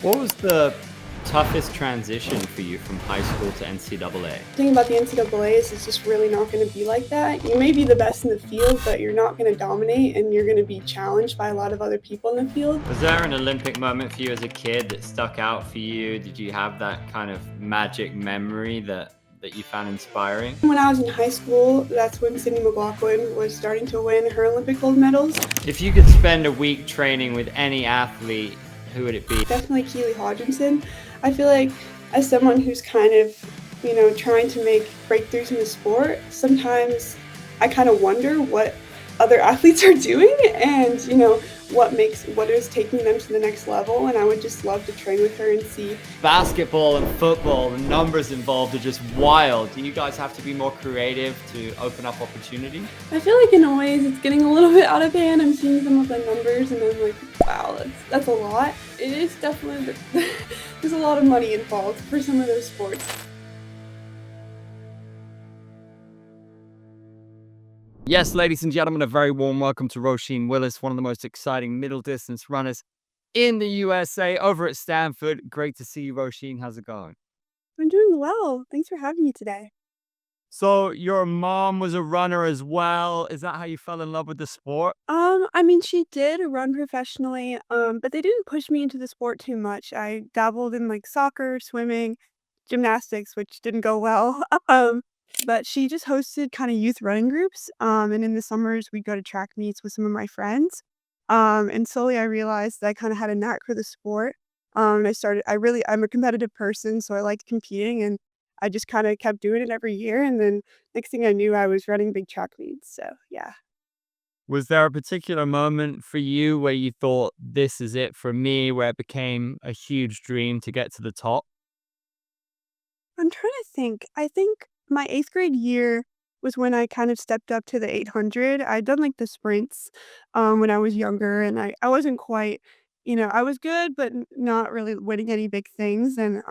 What was the toughest transition for you from high school to NCAA? The thing about the NCAA is it's just really not going to be like that. You may be the best in the field, but you're not going to dominate and you're going to be challenged by a lot of other people in the field. Was there an Olympic moment for you as a kid that stuck out for you? Did you have that kind of magic memory that you found inspiring? When I was in high school, that's when McLaughlin was starting to win her Olympic gold medals. If you could spend a week training with any athlete, who would it be? Definitely Keely Hodgkinson. I feel like as someone who's kind of, trying to make breakthroughs in the sport, sometimes I kind of wonder what other athletes are doing and, what is taking them to the next level. And I would just love to train with her and see. Basketball and football, the numbers involved are just wild. Do you guys have to be more creative to open up opportunity? I feel like in a ways it's getting a little bit out of hand. I'm seeing some of the numbers and I'm like, wow, that's a lot. It is definitely, there's a lot of money involved for some of those sports. Yes, ladies and gentlemen, a very warm welcome to Roisin Willis, one of the most exciting middle distance runners in the USA over at Stanford. Great to see you, Roisin. How's it going? I'm doing well. Thanks for having me today. So your mom was a runner as well. Is that how you fell in love with the sport? I mean, she did run professionally, but they didn't push me into the sport too much. I dabbled in like soccer, swimming, gymnastics, which didn't go well. But she just hosted kind of youth running groups. And in the summers we'd go to track meets with some of my friends. And slowly I realized that I kind of had a knack for the sport. And I'm a competitive person, so I liked competing and I just kind of kept doing it every year. And then next thing I knew, I was running big track meets. So yeah. Was there a particular moment for you where you thought, this is it for me, where it became a huge dream to get to the top? I'm trying to think. I think my 8th grade year was when I kind of stepped up to the 800. I'd done, like, the sprints, when I was younger, and I wasn't quite I was good, but n not really winning any big things, and,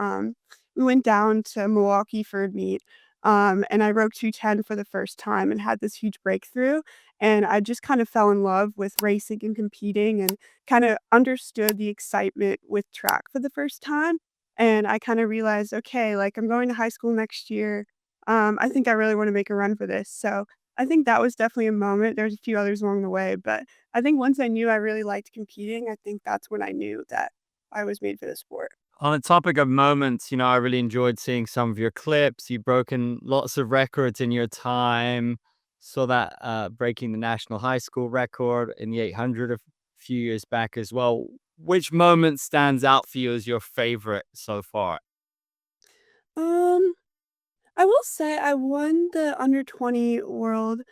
we went down to Milwaukee for a meet, and I broke 2:10 for the first time and had this huge breakthrough, and I just kind of fell in love with racing and competing and kinda understood the excitement with track for the first time. And I kinda realized, "Okay, like, I'm going to high school next year. I think I really wanna make a run for this." So, I think that was definitely a moment. There's a few others along the way, but I think once I knew I really liked competing, I think that's when I knew that I was made for the sport. On the topic of moments, I really enjoyed seeing some of your clips. You've broken lots of records in your time. Saw that breaking the national high school record in the 800 a few years back as well. Which moment stands out for you as your favorite so far? Um, I will say I won the under 20 world,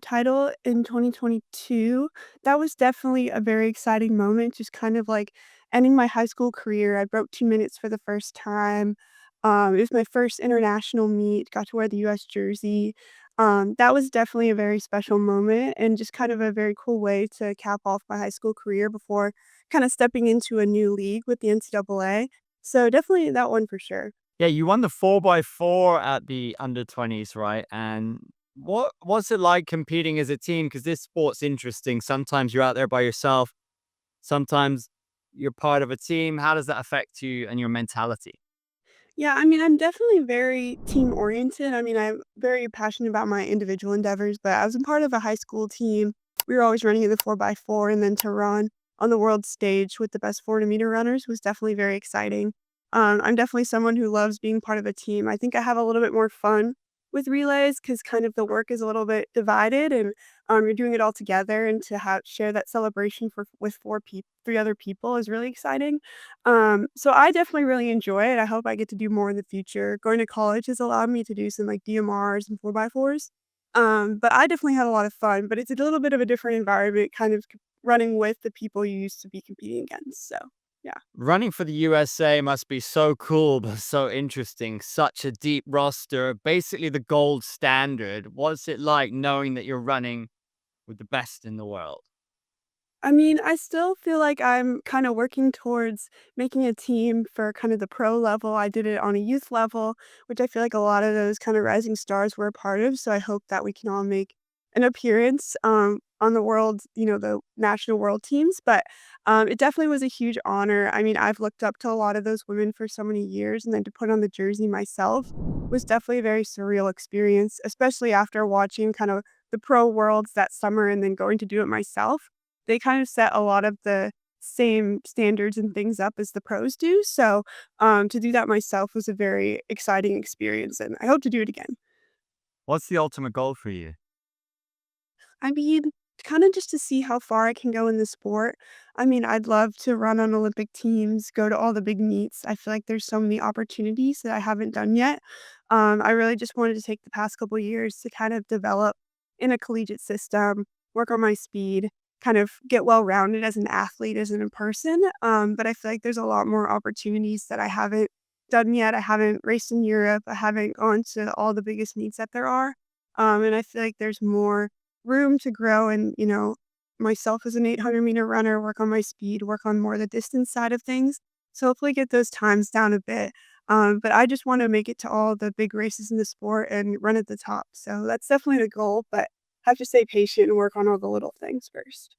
title in 2022. That was definitely a very exciting moment, just kind of like ending my high school career. I broke 2 minutes for the first time. It was my first international meet, got to wear the US jersey. That was definitely a very special moment and just kind of a very cool way to cap off my high school career before kind of stepping into a new league with the NCAA. So definitely that one for sure. Yeah, you won the 4x4 at the under 20s, right? And what's it like competing as a team? Because this sport's interesting. Sometimes you're out there by yourself, sometimes you're part of a team. How does that affect you and your mentality? Yeah, I mean, I'm definitely very team oriented. I mean, I'm very passionate about my individual endeavors, but as a part of a high school team, we were always running in the 4x4, and then to run on the world stage with the best 40-meter runners was definitely very exciting. I'm definitely someone who loves being part of a team. I think I have a little bit more fun with relays because kind of the work is a little bit divided, and you're doing it all together, and to have share that celebration with three other people is really exciting. So I definitely really enjoy it. I hope I get to do more in the future. Going to college has allowed me to do some like DMRs and 4x4s. But I definitely had a lot of fun, but it's a little bit of a different environment, kind of running with the people you used to be competing against. So yeah. Running for the USA must be so cool, but so interesting. Such a deep roster, basically the gold standard. What's it like knowing that you're running with the best in the world? I mean, I still feel like I'm kind of working towards making a team for kind of the pro level. I did it on a youth level, which I feel like a lot of those kind of rising stars were a part of. So I hope that we can all make an appearance, on the world, the national world teams, but, it definitely was a huge honor. I mean, I've looked up to a lot of those women for so many years, and then to put on the jersey myself was definitely a very surreal experience, especially after watching kind of the pro worlds that summer and then going to do it myself. They kind of set a lot of the same standards and things up as the pros do, so, to do that myself was a very exciting experience, and I hope to do it again. What's the ultimate goal for you? I mean, kinda just to see how far I can go in the sport. I mean, I'd love to run on Olympic teams, go to all the big meets. I feel like there's so many opportunities that I haven't done yet. I really just wanted to take the past couple years to kind of develop in a collegiate system, work on my speed, kind of get well-rounded as an athlete, as in a person. But I feel like there's a lot more opportunities that I haven't done yet. I haven't raced in Europe. I haven't gone to all the biggest meets that there are. And I feel like there's more room to grow and, myself as an 800-meter runner, work on my speed, work on more the distance side of things. So hopefully get those times down a bit. But I just want to make it to all the big races in the sport and run at the top. So that's definitely the goal, but have to stay patient and work on all the little things first.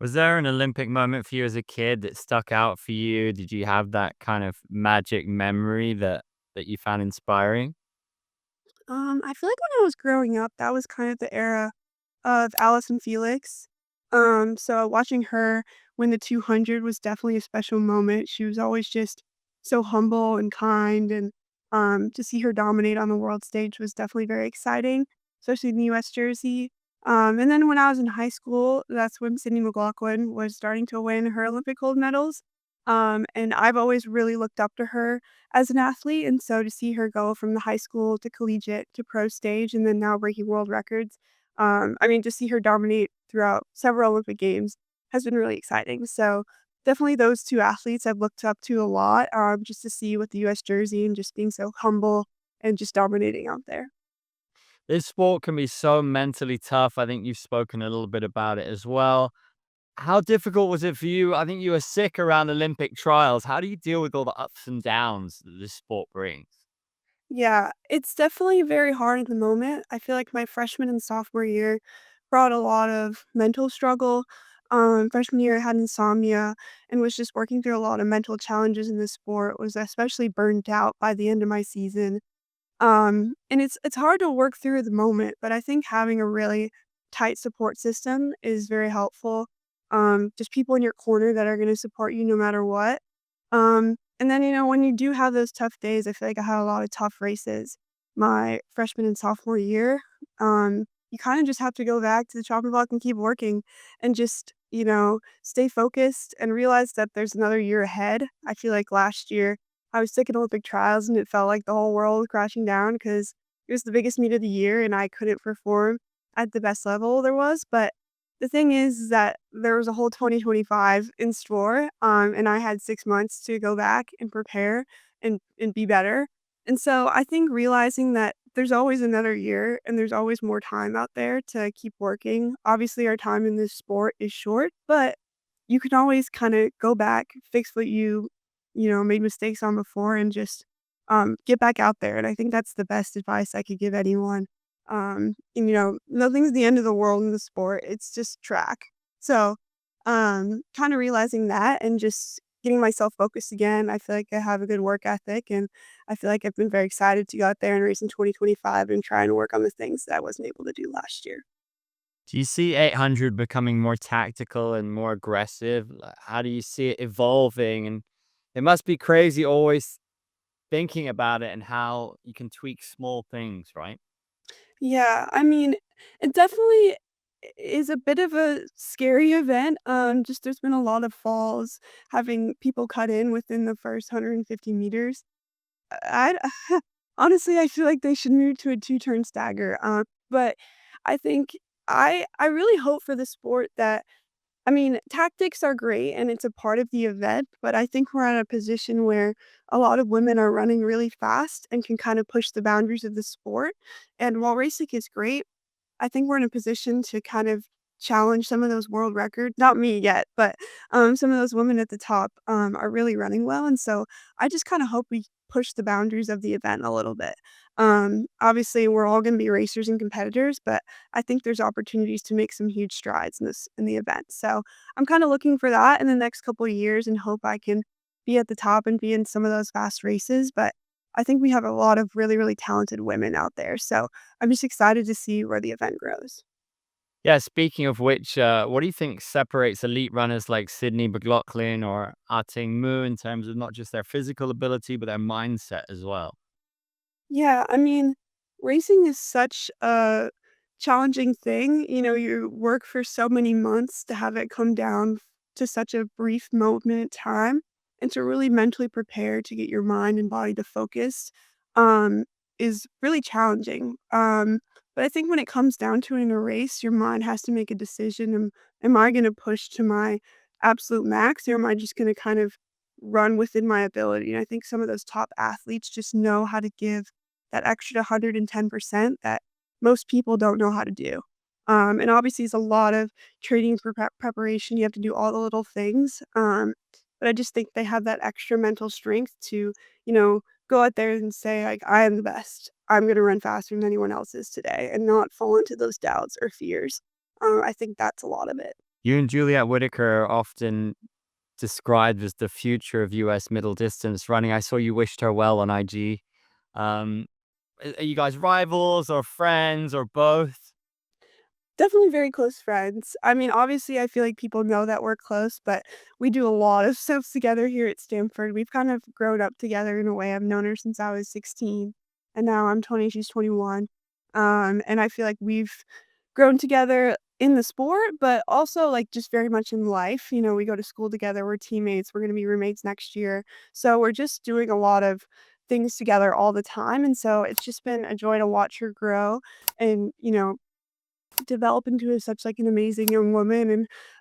Was there an Olympic moment for you as a kid that stuck out for you? Did you have that kind of magic memory that you found inspiring? I feel like when I was growing up, that was kind of the era of Alice and Felix. So watching her win the 200 was definitely a special moment. She was always just so humble and kind, and to see her dominate on the world stage was definitely very exciting, especially in the U.S. jersey. And then when I was in high school, that's when Sydney McLaughlin was starting to win her Olympic gold medals. And I've always really looked up to her as an athlete, and so to see her go from the high school to collegiate to pro stage and then now breaking world records, I mean, to see her dominate throughout several Olympic Games has been really exciting. So definitely those 2 athletes I've looked up to a lot, just to see with the US jersey and just being so humble and just dominating out there. This sport can be so mentally tough. I think you've spoken a little bit about it as well. How difficult was it for you? I think you were sick around Olympic trials. How do you deal with all the ups and downs that this sport brings? Yeah, it's definitely very hard at the moment. I feel like my freshman and sophomore year brought a lot of mental struggle. Freshman year, I had insomnia and was just working through a lot of mental challenges in the sport, was especially burned out by the end of my season. And it's hard to work through the moment, but I think having a really tight support system is very helpful. Just people in your corner that are gonna support you no matter what. And then, when you do have those tough days, I feel like I had a lot of tough races my freshman and sophomore year. You kind of just have to go back to the chopping block and keep working and just, stay focused and realize that there's another year ahead. I feel like last year I was sick at Olympic trials and it felt like the whole world was crashing down because it was the biggest meet of the year and I couldn't perform at the best level there was. But the thing is that there was a whole 2025 in store, and I had 6 months to go back and prepare and be better. And so I think realizing that there's always another year and there's always more time out there to keep working. Obviously, our time in this sport is short, but you can always kinda go back, fix what made mistakes on before and just, get back out there, and I think that's the best advice I could give anyone. And, nothing's the end of the world in the sport, it's just track. So, kinda realizing that and just getting myself focused again, I feel like I have a good work ethic, and I feel like I've been very excited to go out there and race in 2025 and try and work on the things that I wasn't able to do last year. Do you see 800 becoming more tactical and more aggressive? How do you see it evolving? And it must be crazy always thinking about it and how you can tweak small things, right? Yeah, I mean, it definitely is a bit of a scary event, just there's been a lot of falls, having people cut in within the first 150 meters. I honestly, I feel like they should move to a two-turn stagger, but I think I really hope for the sport that I mean, tactics are great and it's a part of the event, but I think we're at a position where a lot of women are running really fast and can kind of push the boundaries of the sport. And while racing is great, I think we're in a position to kind of challenge some of those world records. Not me yet, but some of those women at the top are really running well. And so I just kind of hope we push the boundaries of the event a little bit. Obviously, we're all gonna be racers and competitors, but I think there's opportunities to make some huge strides in the event. So, I'm kinda looking for that in the next couple of years and hope I can be at the top and be in some of those fast races, but I think we have a lot of really, really talented women out there, so I'm just excited to see where the event grows. Yeah, speaking of which, what do you think separates elite runners like Sydney McLaughlin or Athing Mu in terms of not just their physical ability, but their mindset as well? Yeah, I mean, racing is such a challenging thing. You know, you work for so many months to have it come down to such a brief moment in time and to really mentally prepare to get your mind and body to focus um, is really challenging. But I think when it comes down to it in a race, your mind has to make a decision. Am I going to push to my absolute max or am I just going to kind of run within my ability? And I think some of those top athletes just know how to give that extra 110% that most people don't know how to do. And obviously, it's a lot of training for preparation. You have to do all the little things. But I just think they have that extra mental strength to, you know, go out there and say, like, I am the best. I'm going to run faster than anyone else is today and not fall into those doubts or fears. I think that's a lot of it. You and Juliette Whittaker are often described as the future of US middle distance running. I saw you wished her well on IG. Um, are you guys rivals or friends or both? Definitely very close friends. I mean, obviously, I feel like people know that we're close, but we do a lot of stuff together here at Stanford. We've kind of grown up together in a way. I've known her since I was 16, and now I'm 20, she's 21. And I feel like we've grown together in the sport, but also like just very much in life. You know, we go to school together, we're teammates, we're going to be roommates next year. So we're just doing a lot of things together all the time. And so it's just been a joy to watch her grow and, develop into such, like, an amazing young woman,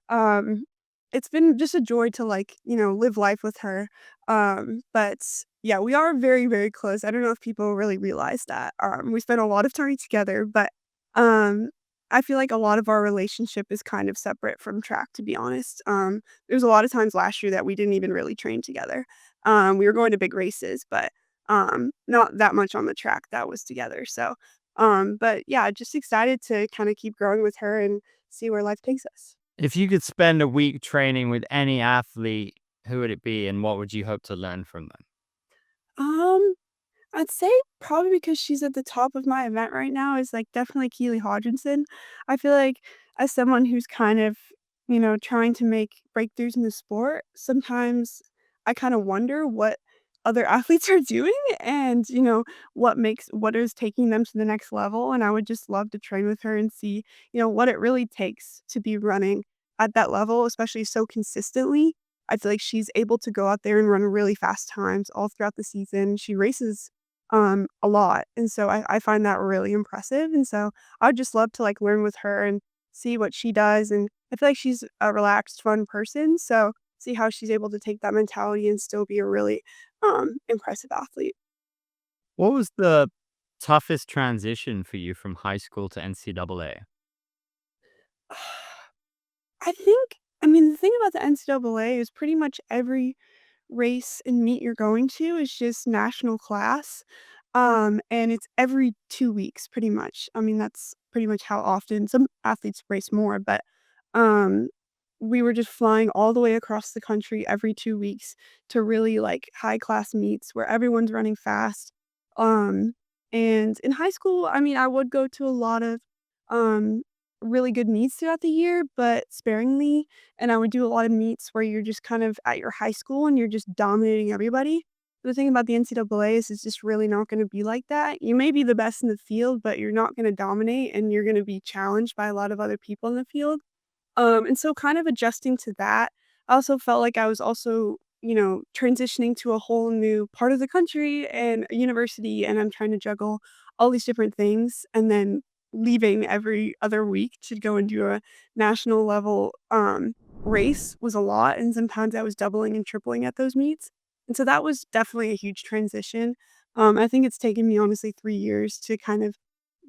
and, it's been just a joy to, like, live life with her, but, yeah, we are very, very close. I don't know if people really realize that, we spend a lot of time together, but, um, I feel like a lot of our relationship is kind of separate from track, to be honest. There was a lot of times last year that we didn't even really train together. We were going to big races, but, not that much on the track that was together, so but yeah, just excited to kinda keep growing with her and see where life takes us. If you could spend a week training with any athlete, who would it be and what would you hope to learn from them? Um, I'd say probably because she's at the top of my event right now is, like, definitely Keely Hodgkinson. I feel like as someone who's kind of, trying to make breakthroughs in the sport, sometimes I kinda wonder what other athletes are doing and, what is taking them to the next level, and I would just love to train with her and see, what it really takes to be running at that level, especially so consistently. I feel like she's able to go out there and run really fast times all throughout the season. She races a lot, and so I find that really impressive, and so I'd just love to, like, learn with her and see what she does, and I feel like she's a relaxed, fun person, so see how she's able to take that mentality and still be a really, impressive athlete. What was the toughest transition for you from high school to NCAA? I mean, the thing about the NCAA is pretty much every race and meet you're going to is just national class, and it's every 2 weeks pretty much. I mean, that's pretty much how often some athletes race more, but, um, we were just flying all the way across the country every 2 weeks to really, like, high class meets where everyone's running fast, um, and in high school, I mean, I would go to a lot of, um, really good meets throughout the year, but sparingly, and I would do a lot of meets where you're just kind of at your high school and you're just dominating everybody. The thing about the NCAA is it's just really not gonna be like that. You may be the best in the field, but you're not gonna dominate, and you're gonna be challenged by a lot of other people in the field. And so kind of adjusting to that, I also felt like I was also, transitioning to a whole new part of the country and a university, and I'm trying to juggle all these different things and then leaving every other week to go and do a national level race was a lot. And sometimes I was doubling and tripling at those meets. And so that was definitely a huge transition. I think it's taken me honestly 3 years to kind of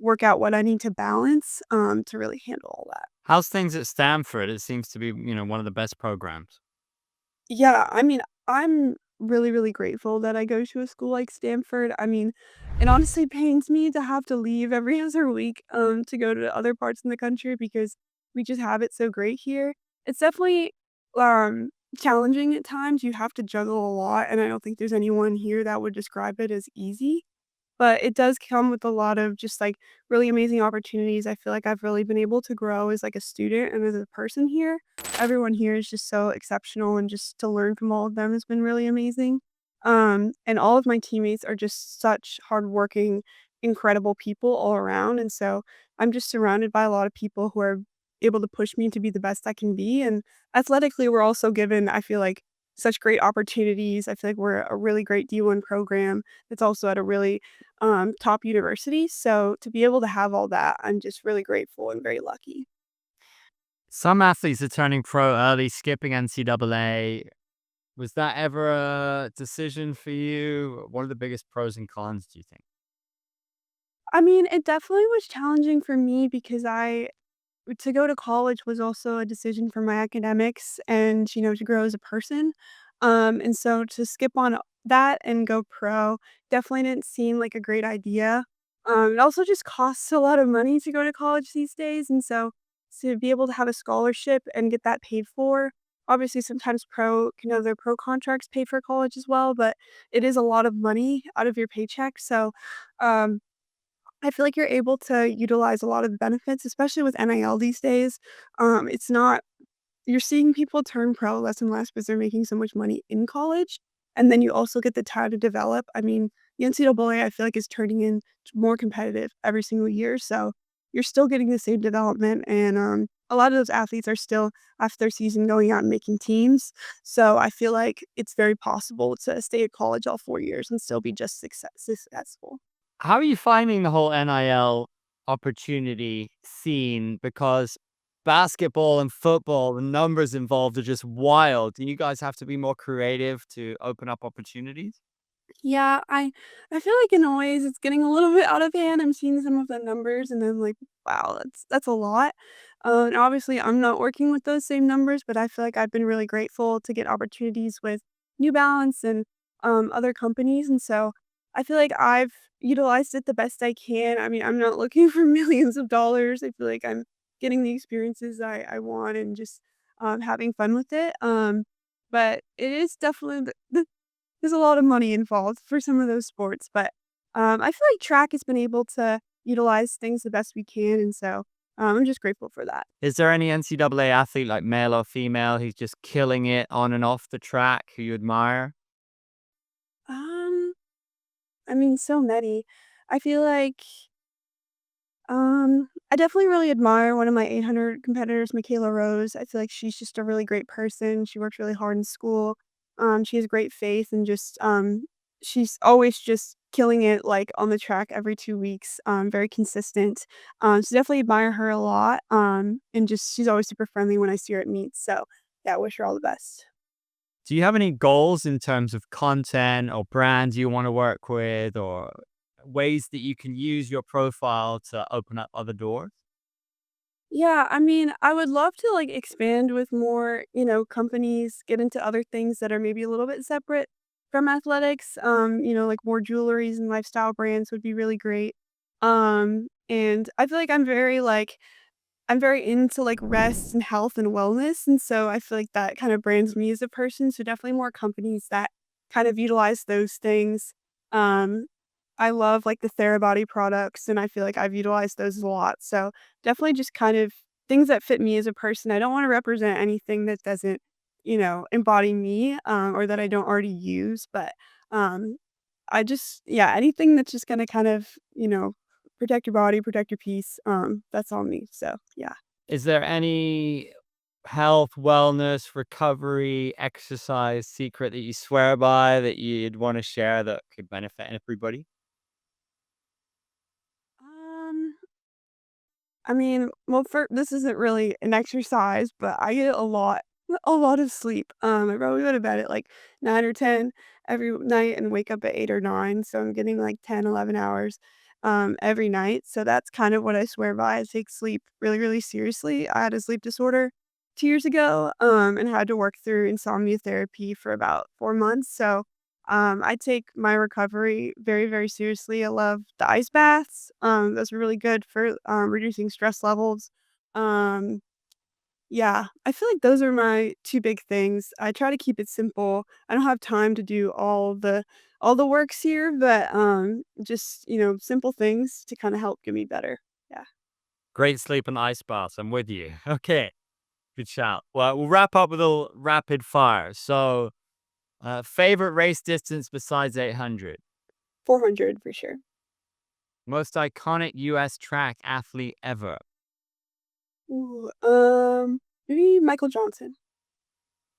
work out what I need to balance to really handle all that. How's things at Stanford? It seems to be, one of the best programs. Yeah, I mean, I'm really, really grateful that I go to a school like Stanford. I mean, it honestly pains me to have to leave every other week, to go to other parts in the country because we just have it so great here. It's definitely, um, challenging at times. You have to juggle a lot, and I don't think there's anyone here that would describe it as easy. But it does come with a lot of just, like, really amazing opportunities. I feel like I've really been able to grow as, like, a student and as a person here. Everyone here is just so exceptional, and just to learn from all of them has been really amazing. And all of my teammates are just such hardworking, incredible people all around, and so I'm just surrounded by a lot of people who are able to push me to be the best I can be, and athletically, we're also given, I feel like, such great opportunities. I feel like we're a really great D1 program that's also at a really top university. So to be able to have all that, I'm just really grateful and very lucky. Some athletes are turning pro early, skipping NCAA. Was that ever a decision for you? What are the biggest pros and cons, do you think? I mean, it definitely was challenging for me because I to go to college was also a decision for my academics and, to grow as a person. And so to skip on that and go pro definitely didn't seem like a great idea. It also just costs a lot of money to go to college these days. And so to be able to have a scholarship and get that paid for, obviously sometimes their pro contracts pay for college as well, but it is a lot of money out of your paycheck. So, um, I feel like you're able to utilize a lot of the benefits, especially with NIL these days. It's not you're seeing people turn pro less and less because they're making so much money in college, and then you also get the time to develop. I mean, the NCAA, I feel like, is turning in more competitive every single year, so you're still getting the same development, and, a lot of those athletes are still, after their season, going out and making teams, so I feel like it's very possible to stay at college all 4 years and still be just successful. How are you finding the whole NIL opportunity scene? Because basketball and football, the numbers involved are just wild. Do you guys have to be more creative to open up opportunities? Yeah, I feel like in ways it's getting a little bit out of hand. I'm seeing some of the numbers and I'm like, wow, that's a lot. And obviously I'm not working with those same numbers, but I feel like I've been really grateful to get opportunities with New Balance and other companies. And so I feel like I've utilized it the best I can. I mean, I'm not looking for millions of dollars. I feel like I'm getting the experiences I want and just having fun with it. But it is definitely there's a lot of money involved for some of those sports, but, I feel like track has been able to utilize things the best we can, and so, I'm just grateful for that. Is there any NCAA athlete, like male or female, who's just killing it on and off the track who you admire? Um, I mean, so many. I feel like, I definitely really admire one of my 800 competitors, Michaela Rose. I feel like she's just a really great person. She works really hard in school. She has great faith and just she's always just killing it like on the track every 2 weeks. Very consistent. So definitely admire her a lot. And just she's always super friendly when I see her at meets. So yeah, I wish her all the best. Do you have any goals in terms of content or brands you want to work with or ways that you can use your profile to open up other doors? Yeah, I mean, I would love to like expand with more, companies, get into other things that are maybe a little bit separate from athletics. Like more jewelries and lifestyle brands would be really great. And I feel like I'm very into like rest and health and wellness. And so I feel like that kind of brands me as a person. So definitely more companies that kind of utilize those things. Um, I love, like, the Therabody products, and I feel like I've utilized those a lot, so definitely just kind of things that fit me as a person. I don't wanna represent anything that doesn't, embody me, or that I don't already use, but, um, I just yeah, anything that's just gonna kind of, protect your body, protect your peace, that's on me, so, yeah. Is there any health, wellness, recovery, exercise secret that you swear by that you'd want to share that could benefit everybody? Um I mean, well, for this isn't really an exercise, but I get a lot of sleep. I probably go to bed at like 9 or 10 every night and wake up at 8 or 9. So I'm getting like 10, 11 hours every night. So that's kind of what I swear by. I take sleep really, really seriously. I had a sleep disorder 2 years ago and had to work through insomnia therapy for about 4 months. So I take my recovery very, very seriously. I love the ice baths. Those are really good for, reducing stress levels. Um, yeah, I feel like those are my 2 big things. I try to keep it simple. I don't have time to do all the works here, but, just, simple things to kinda help get me better. Yeah. Great sleep and ice baths. I'm with you. Okay. Good shout. Well, we'll wrap up with a little rapid fire. So, favorite race distance besides 800? 400 for sure. Most iconic US track athlete ever? Ooh, maybe Michael Johnson.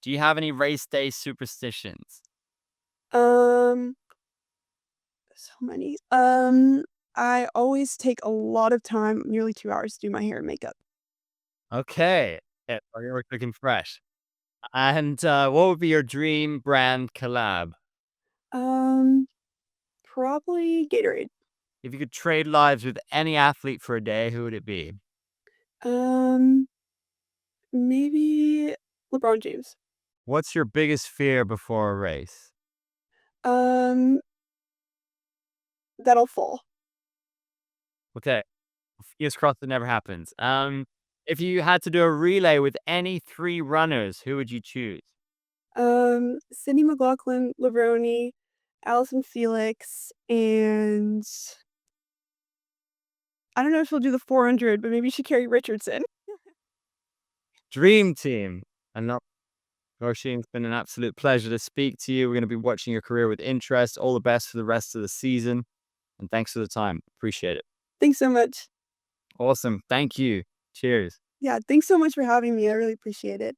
Do you have any race day superstitions? Um, so many. I always take a lot of time, nearly 2 hours to do my hair and makeup. Okay. Yeah, you're looking fresh. And what would be your dream brand collab? Um, Probably Gatorade. If you could trade lives with any athlete for a day, who would it be? Um, Maybe LeBron James. What's your biggest fear before a race? Um, that'll fall. Okay. Fingers crossed it never happens. If you had to do a relay with any three runners, who would you choose? Sydney McLaughlin, Levrone, Allison Felix, and I don't know if she'll do the 400, but maybe she carry Richardson. Dream team. And not Roisin, it's been an absolute pleasure to speak to you. We're going to be watching your career with interest. All the best for the rest of the season. And thanks for the time. Appreciate it. Thanks so much. Awesome. Thank you. Cheers. Yeah, thanks so much for having me. I really appreciate it.